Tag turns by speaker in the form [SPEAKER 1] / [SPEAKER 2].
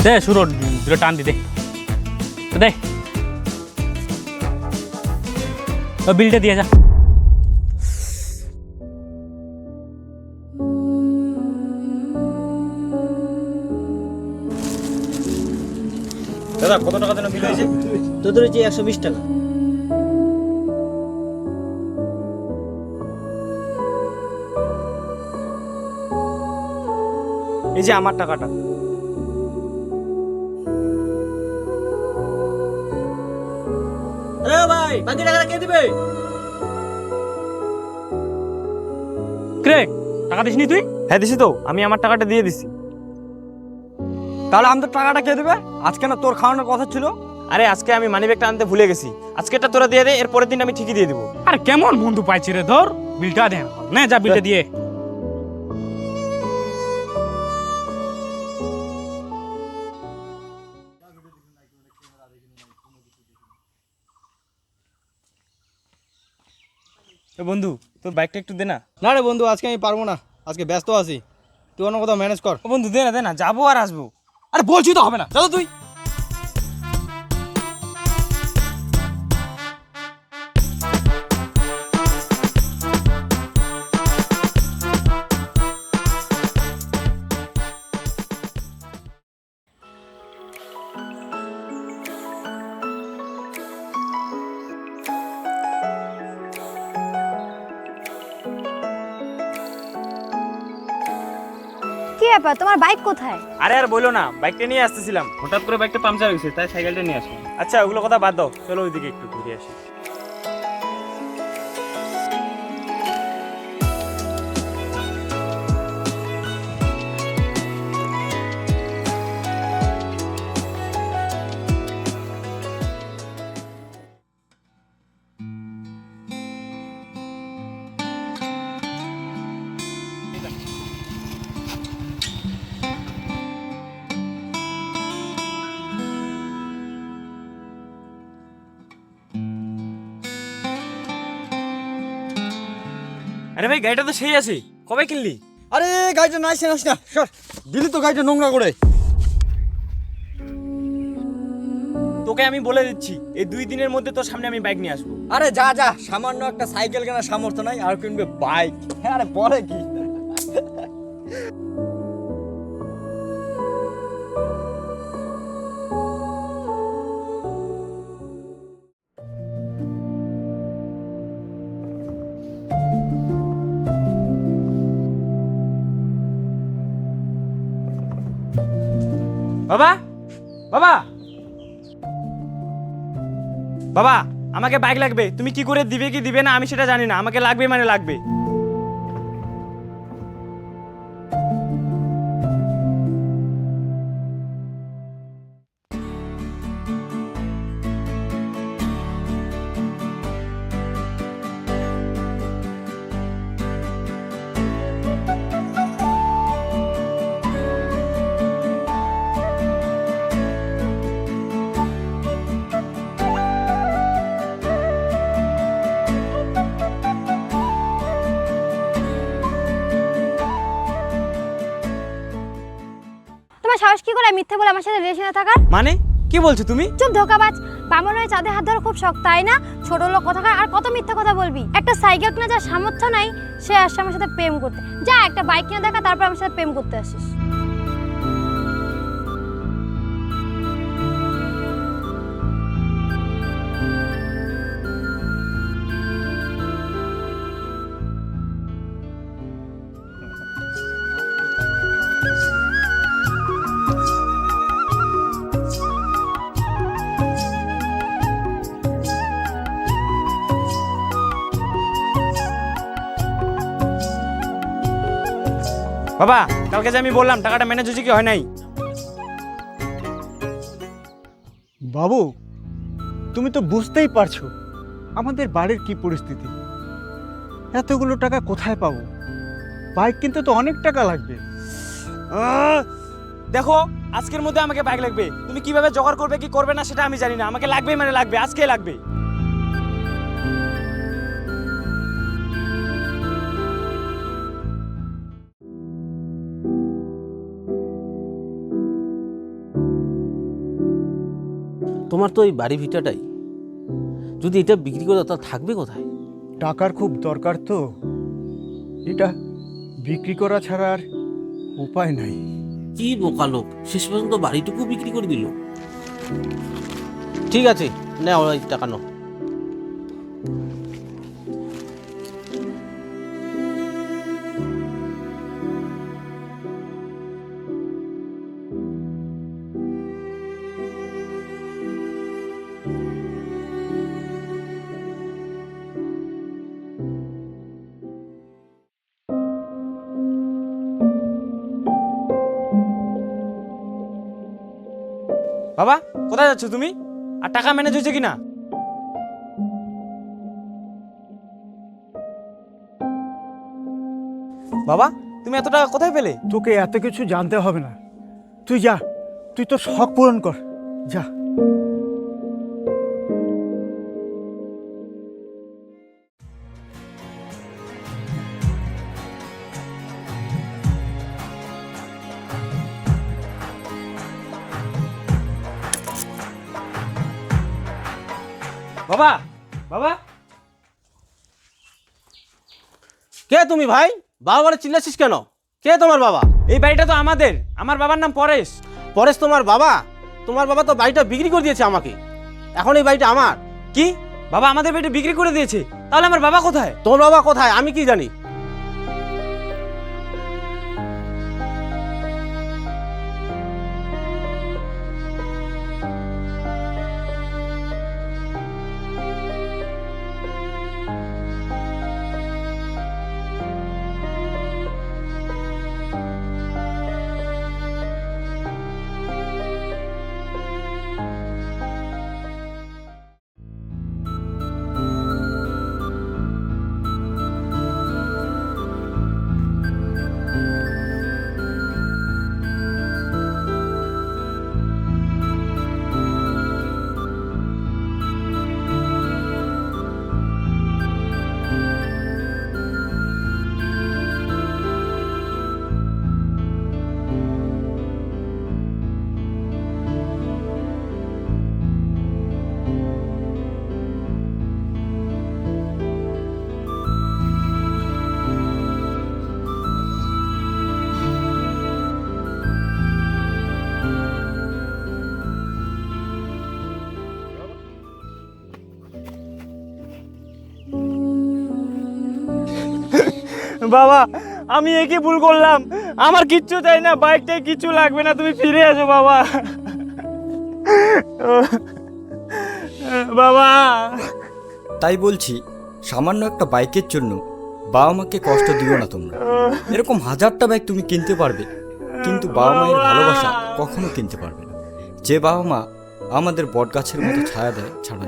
[SPEAKER 1] দে শুরু দুটো টান দি দে দে বিলটা দিয়ে যা।
[SPEAKER 2] দাদা কত টাকা যেন বিল হয়েছে?
[SPEAKER 3] তোদের হচ্ছে 120 টাকা।
[SPEAKER 2] এই যে আমার টাকাটা।
[SPEAKER 3] আরে ভাই বাকি টাকাটা কে দিবে?
[SPEAKER 1] ক্রেক টাকা দিসনি তুই?
[SPEAKER 2] হ্যাঁ দিছি তো, আমি আমার টাকাটা দিয়ে দিছি।
[SPEAKER 3] তাহলে আমাদের টাকাটা কে দিবে? আজকে না তোর খাওয়ানোর কথা ছিল।
[SPEAKER 2] আরে আজকে আমি মানিব্যাগটা আনতে ভুলে গেছি, আজকেটা তোরা দিয়ে দে, এর পরের দিন আমি ঠিকই দিয়ে দেবো।
[SPEAKER 1] আরে কেমন বন্ধু পাইছি রে, ধর বিলটা দে না, যা বিলটা দিয়ে।
[SPEAKER 2] বন্ধু তোর বাইকটা একটু দে না।
[SPEAKER 3] না রে বন্ধু, আজকে আমি পারবো না, আজকে ব্যস্ত আছি। তুই অন্য কোথাও ম্যানেজ কর।
[SPEAKER 2] ও বন্ধু দে না, যাবো আর আসবো।
[SPEAKER 3] আরে বলছি তো হবে না, চলো তুই।
[SPEAKER 4] কি ব্যাপার, তোমার বাইক কোথায়?
[SPEAKER 2] আরে আর বলো না, বাইকটা নিয়ে আসতেছিলাম, হঠাৎ করে বাইকটা পাংচার হয়েছে, তাই সাইকেলটা নিয়ে আসলাম। আচ্ছা ওগুলো কথা বাদ দাও, চলো ওইদিকে একটু ঘুরে আসি। আরে ভাই গাড়িটা তো সেই আছে, কবে কিনলি?
[SPEAKER 3] আরে গাড়িটা নাইস না, সর দিলি তো গাড়িটা নোংরা করে।
[SPEAKER 2] তোকে আমি বলে দিচ্ছি, এই 2 দিনের মধ্যে তোর সামনে আমি বাইক নিয়ে আসবো।
[SPEAKER 3] আরে যা যা, সামান্য একটা সাইকেল কেনার সামর্থ্য নাই আর কিনবে বাইক? আরে পরে কি।
[SPEAKER 2] বাবা বাবা বাবা, আমাকে বাইক লাগবে, তুমি কি করে দিবে কি দিবে না আমি সেটা জানি না, আমাকে লাগবে মানে লাগবে।
[SPEAKER 4] তোমার সাহস কি করে মিথ্যে বলে আমার সাথে রিলেশনে থাকার?
[SPEAKER 2] মানে কি বলছো তুমি?
[SPEAKER 4] চুপ ধোকাবাজ। বামন হয়ে চাঁদে হাত ধরা খুব শখ, তাই না? ছোট লোক কোথাকার, আর কত মিথ্যে কথা বলবি? একটা সাইকেল কিনা যার সামর্থ্য নাই, সে আসছে আমার সাথে প্রেম করতে। যা একটা বাইক কিনে দেখা, তারপর আমার সাথে প্রেম করতে আসিস।
[SPEAKER 2] বাবা কালকে যে আমি বললাম টাকাটা ম্যানেজ হয়েছে কি হয় নাই?
[SPEAKER 5] বাবু, তুমি তো বুঝতেই পারছো আমাদের বাড়ির কি পরিস্থিতি। এতগুলো টাকা কোথায় পাবো? বাইক কিনতে তো অনেক টাকা লাগবে।
[SPEAKER 2] দেখো আজকের মধ্যে আমাকে বাইক লাগবে, তুমি কিভাবে জোগাড় করবে কি করবে না সেটা আমি জানি না, আমাকে লাগবে মানে লাগবে, আজকে লাগবে।
[SPEAKER 6] তোমার তো ওই বাড়ি ভিটাটাই, যদি এটা বিক্রি করে দাও তাহলে থাকবে কোথায়?
[SPEAKER 5] টাকার খুব দরকার তো, এটা বিক্রি করা ছাড়া আর উপায় নাই।
[SPEAKER 6] কি বোকা লোক, শেষ পর্যন্ত বাড়িটুকু বিক্রি করে দিল। ঠিক আছে, নাও ওই টাকা নাও।
[SPEAKER 2] বাবা কোথায় যাচ্ছ তুমি? আর টাকা ম্যানেজ হয়েছে কিনা? বাবা তুমি এত টাকা কোথায় পেলে?
[SPEAKER 5] তোকে এত কিছু জানতে হবে না, তুই যা, তুই তোর শখ পূরণ কর, যা।
[SPEAKER 2] বাবা বাবা
[SPEAKER 6] কে তুমি ভাই? বাবা বলে চিল্লাছিস কেন? কে তোমার বাবা?
[SPEAKER 2] এই বাড়িটা তো আমাদের, আমার বাবার নাম পরেশ।
[SPEAKER 6] পরেশ তোমার বাবা? তোমার বাবা তো বাড়িটা বিক্রি করে দিয়েছে আমাকে, এখন এই বাড়িটা আমার।
[SPEAKER 2] কি বাবা আমাদের বাড়িটা বিক্রি করে দিয়েছে? তাহলে আমার বাবা কোথায়?
[SPEAKER 6] তোমার বাবা কোথায় আমি কি জানি?
[SPEAKER 2] বাবা আমি একই ভুল করলাম, আমার কিচ্ছু চাই না, বাইকটাই কিচ্ছু লাগবে না, তুমি ফিরে এসো বাবা। বাবা
[SPEAKER 3] তাই বলছি, সামান্য একটা বাইকের জন্য বাবা মাকে কষ্ট দিও না তোমরা। এরকম হাজারটা বাইক তুমি কিনতে পারবে, কিন্তু বাবা মায়ের ভালোবাসা কখনো কিনতে পারবে না। যে বাবা মা আমাদের বটগাছের মতো ছায়া দেয় ছাড়া